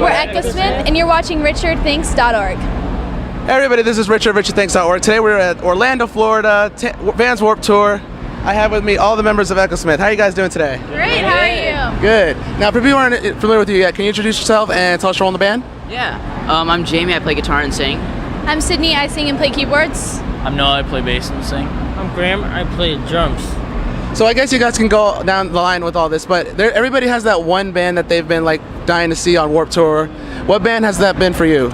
We're Echosmith, and you're watching RichardThinks.org. Hey everybody, this is Richard, RichardThinks.org. Today we're at Orlando, Florida, Vans Warped Tour. I have with me all the members of Echosmith. How are you guys doing today? Great, how are you? Good. Now, for people who aren't familiar with you yet, can you introduce yourself and tell us your role in the band? Yeah, I'm Jamie, I play guitar and sing. I'm Sydney, I sing and play keyboards. I'm Noah, I play bass and sing. I'm Graham, I play drums. So I guess you guys can go down the line with all this, but everybody has that one band that they've been like dying to see on Warped Tour. What band has that been for you?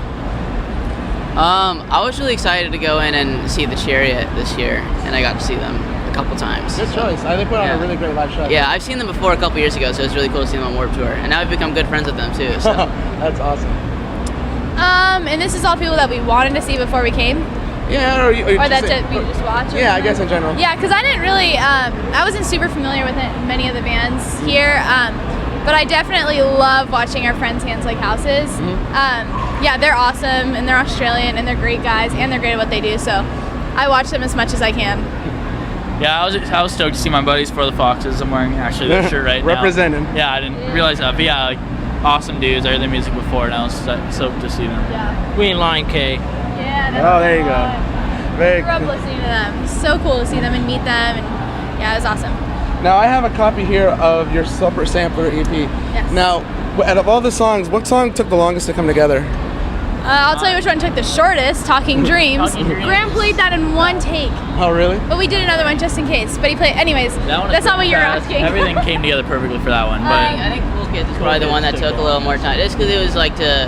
I was really excited to go in and see the Chariot this year, and I got to see them a couple times. Good choice. They put on a really great live show. Yeah, I've seen them before a couple years ago, so it was really cool to see them on Warped Tour, and now I've become good friends with them too. So. That's awesome. And this is all people that we wanted to see before we came? Yeah, or we just watched? Yeah, I guess in general. Yeah, because I didn't really, I wasn't super familiar with many of the bands here, but I definitely love watching our friends' hands like houses. Yeah, they're awesome, and they're Australian, and they're great guys, and they're great at what they do, so I watch them as much as I can. Yeah, I was stoked to see my buddies for the Foxes. I'm wearing actually their shirt right now. Representing. Yeah, I didn't realize that, but yeah, like, awesome dudes. I heard their music before, and I was stoked to see them. Yeah. We in Line K. Yeah, that's there you go. Very grew up cool. listening to them. So cool to see them and meet them, and yeah, it was awesome. Now I have a copy here of your Super Sampler EP. Yes. Now, out of all the songs, what song took the longest to come together? I'll tell you which one took the shortest, Talking Dreams. Talking Dreams. Graham played that in one take. Oh, really? But we did another one just in case. But he played, anyways, that's not what you were asking. Everything came together perfectly for that one. I think Cool Kids is probably the one that took a little more time. Just because it was like to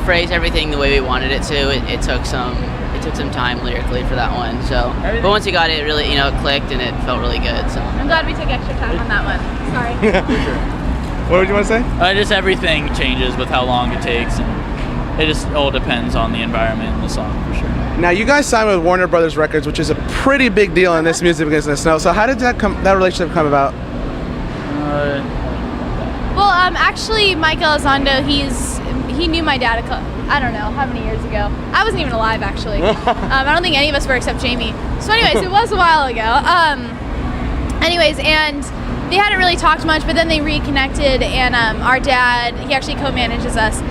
phrase everything the way we wanted it to. It took some time lyrically for that one. So, but once we got it, really, it clicked and it felt really good. So I'm glad we took extra time on that one. Sorry. What would you want to say? Just everything changes with how long it takes, and it just all depends on the environment and the song for sure. Now, you guys signed with Warner Brothers Records, which is a pretty big deal in this music business. Now, so how did that relationship come about? Well, actually, Mike Elizondo, he knew my dad I don't know how many years ago. I wasn't even alive, actually. I don't think any of us were except Jamie. So anyways, it was a while ago. Anyways, and they hadn't really talked much, but then they reconnected, and our dad, he actually co-manages us.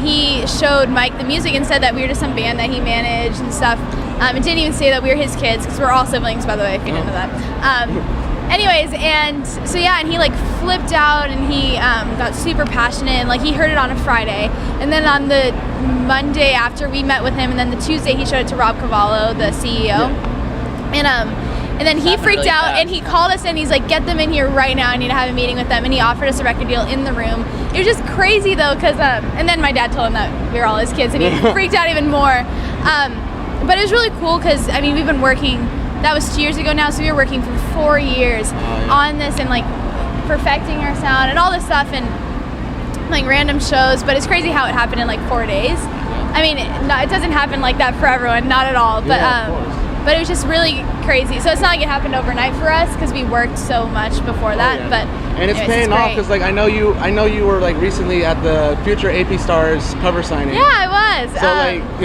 He showed Mike the music and said that we were just some band that he managed and stuff. And didn't even say that we were his kids, because we're all siblings, by the way, if you didn't know that. Anyways, and so yeah, and he like flipped out, and he got super passionate, and like he heard it on a Friday, and then on the Monday after we met with him, and then the Tuesday he showed it to Rob Cavallo, the CEO, and then he freaked really out fast. and he called us and he's like, get them in here right now, I need to have a meeting with them, and he offered us a record deal in the room. It was just crazy though, because and then my dad told him that we were all his kids, and he freaked out even more. But it was really cool because I mean we've been working, that was 2 years ago now, so we were working for 4 years on this and like perfecting our sound and all this stuff and like random shows, but it's crazy how it happened in like 4 days. I mean, it doesn't happen like that for everyone, not at all, but it was just really crazy. So it's not like it happened overnight for us because we worked so much before that. But and it's paying off because like I know you were like recently at the Future AP Stars cover signing. Yeah, I was. So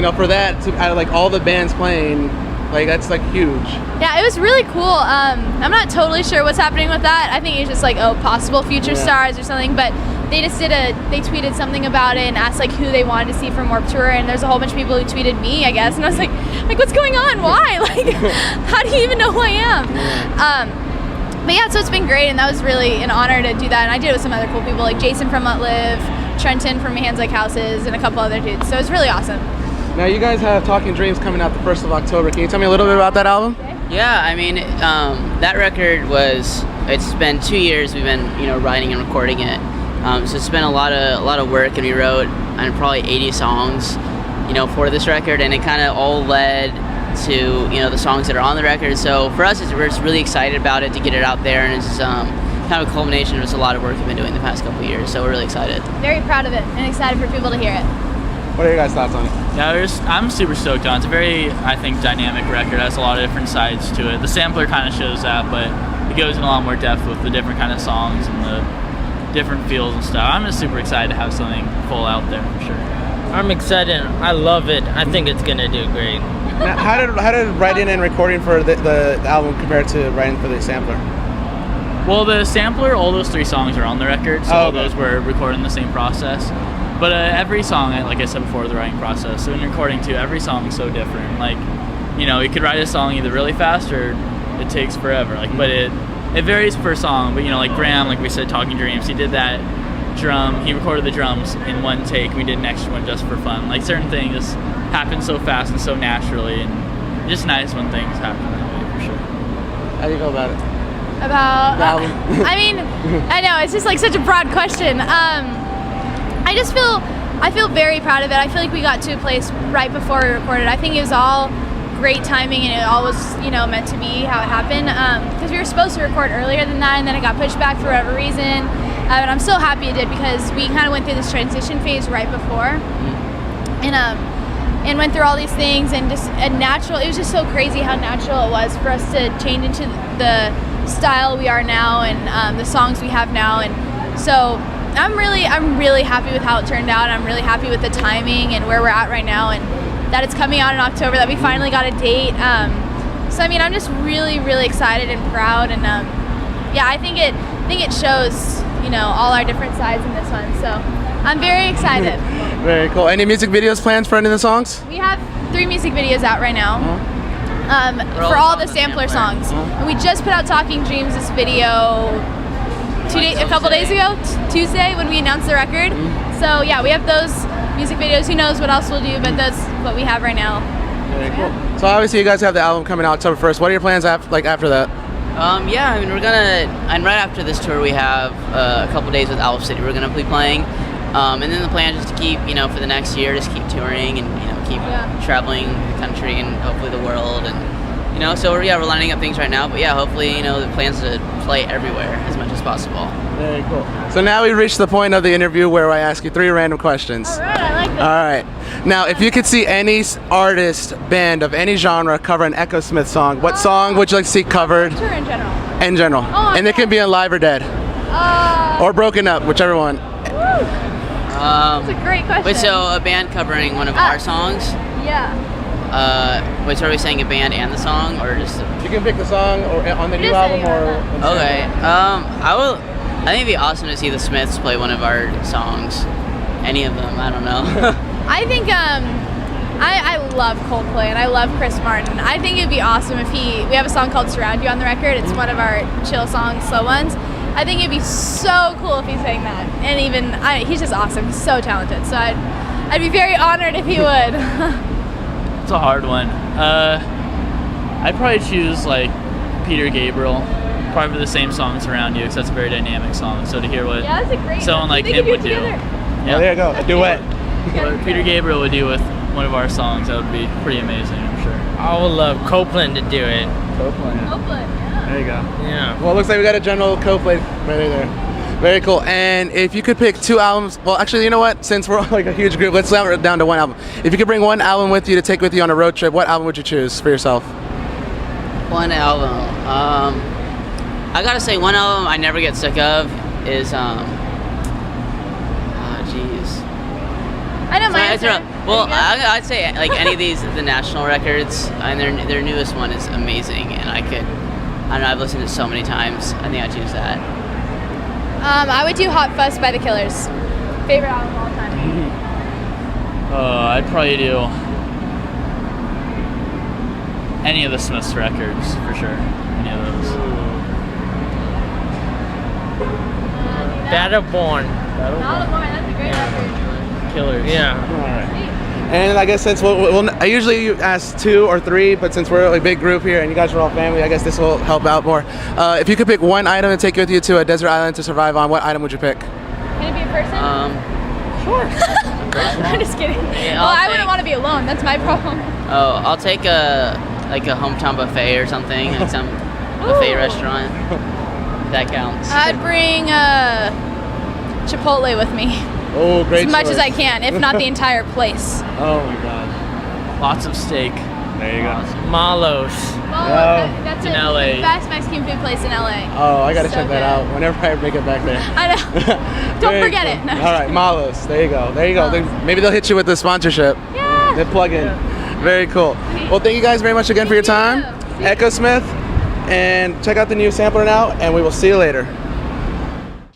like for that to out of like all the bands playing, like that's like huge. Yeah, it was really cool. I'm not totally sure what's happening with that. I think it's just like possible future stars or something, but they just they tweeted something about it and asked like who they wanted to see from Warped Tour, and there's a whole bunch of people who tweeted me, I guess, and I was like what's going on? Why? Like how do you even know who I am? But yeah, so it's been great, and that was really an honor to do that, and I did it with some other cool people like Jason from Let Live, Trenton from Hands Like Houses, and a couple other dudes, so it was really awesome. Now you guys have Talking Dreams coming out the 1st of October. Can you tell me a little bit about that album? yeah, I mean, that record it's been 2 years we've been writing and recording it. So it's been a lot of work, and we wrote probably 80 songs, for this record, and it kind of all led to the songs that are on the record. So for us, we're just really excited about it to get it out there, and it's kind of a culmination of just a lot of work we've been doing the past couple of years. So we're really excited. Very proud of it and excited for people to hear it. What are your guys' thoughts on it? Yeah, I'm super stoked on it. It's a very, I think, dynamic record. It has a lot of different sides to it. The sampler kind of shows that, but it goes in a lot more depth with the different kind of songs and the different feels and stuff. I'm just super excited to have something full out there for sure. I'm excited. I love it. I think it's gonna do great. Now, how did writing and recording for the album compare to writing for the sampler? Well, the sampler, all those 3 songs are on the record, so all those were recorded in the same process. But every song, like I said before, the writing process. So in recording too, every song is so different. Like, you know, you could write a song either really fast or it takes forever. Like, but it varies per song. But you know, like Graham, like we said, Talking Dreams, he did that drum. He recorded the drums in one take. We did an extra one just for fun. Like certain things just happen so fast and so naturally, and it's just nice when things happen that way for sure. How do you feel about it? About The album? I mean, I know it's just like such a broad question. I feel very proud of it. I feel like we got to a place right before we recorded. I think it was all great timing, and it all was, you know, meant to be how it happened. Because we were supposed to record earlier than that, and then it got pushed back for whatever reason. And I'm so happy it did, because we kind of went through this transition phase right before, and went through all these things, and just a natural. It was just so crazy how natural it was for us to change into the style we are now, and the songs we have now, and so. I'm really happy with how it turned out. I'm really happy with the timing and where we're at right now, and that it's coming out in October, that we finally got a date. So I mean, I'm just really excited and proud, and yeah, I think it shows, you know, all our different sides in this one. So I'm very excited. Very cool. Any music videos planned for any of the songs? We have 3 music videos out right now. For all the sampler songs. And we just put out Talking Dreams, this video a couple days ago, Tuesday, when we announced the record. So yeah, we have those music videos. Who knows what else we'll do, but that's what we have right now. Very cool. So obviously you guys have the album coming out October 1st. What are your plans after that? Yeah, I mean, and right after this tour, we have a couple days with Owl City. We're gonna be playing, and then the plan is to keep, you know, for the next year, just keep touring and, you know, keep traveling the country and hopefully the world, and you know, so we're lining up things right now. But yeah, hopefully, you know, the plans to play everywhere as much as possible. Very cool. So now we reached the point of the interview where I ask you 3 random questions. All right, I like that. All right. Now, if you could see any artist, band of any genre cover an Echosmith song, what song would you like to see covered? Tour in general. In general. Oh, And it can be in live or dead. Or broken up, whichever one. That's a great question. Wait, so a band covering one of our songs? Yeah. Wait, so are we saying a band and the song, or just? You can pick the song or on the new Just album anyone. or. Okay. I think it'd be awesome to see the Smiths play one of our songs. Any of them, I don't know. I think I love Coldplay and I love Chris Martin. I think it'd be awesome if we have a song called Surround You on the record. It's one of our chill songs, slow ones. I think it'd be so cool if he sang that. And even he's just awesome. He's so talented. So I'd be very honored if he would. It's a hard one. I'd probably choose like Peter Gabriel, probably the same song Surround You, because that's a very dynamic song. So to hear what Yeah, that's a great someone like They him could would do do. it together. Yeah. Oh, there you go. A duet. What Peter Gabriel would do with one of our songs, that would be pretty amazing, I'm sure. I would love Copeland to do it. Copeland, yeah. There you go. Yeah. Well, it looks like we got a general Coldplay right there. Very cool. And if you could pick 2 albums, well, actually, you know what? Since we're like a huge group, let's narrow it down to 1 album. If you could bring 1 album with you to take with you on a road trip, what album would you choose for yourself? One album. I gotta say, one album I never get sick of is I know my answer. Well, There you go. I'd say like any of these, the National records, and their newest one is amazing, and I don't know, I've listened to it so many times. I think I'd choose that. I would do Hot Fuss by the Killers. Favorite album of all time. I'd probably do any of the Smiths records, for sure. Any of those. Battleborn. That's a great record. Killers. Yeah. All right. And I guess since I usually ask 2 or 3, but since we're a big group here and you guys are all family, I guess this will help out more. If you could pick 1 item to take with you to a desert island to survive on, what item would you pick? Can it be a person? Sure. I'm just kidding. Yeah, Well, I'll I take- wouldn't want to be alone. That's my problem. Oh, I'll take a hometown buffet or something, like some buffet Ooh. restaurant. That counts. I'd bring Chipotle with me Oh, great. as much choice. as I can, if not the entire place. Oh my God. Lots of steak. There you go. Malos. That's In the LA. best Mexican food place in LA. Oh, I gotta So check that good. out whenever I make it back there. I know. Don't Very forget cool. it. No, All right, Malos. There you go. There you go. Maybe they'll hit you with the sponsorship. Yeah. The plug-in. Very cool. Well, thank you guys very much again for your time. Thank you. Echosmith, and check out the new sampler now, and we will see you later.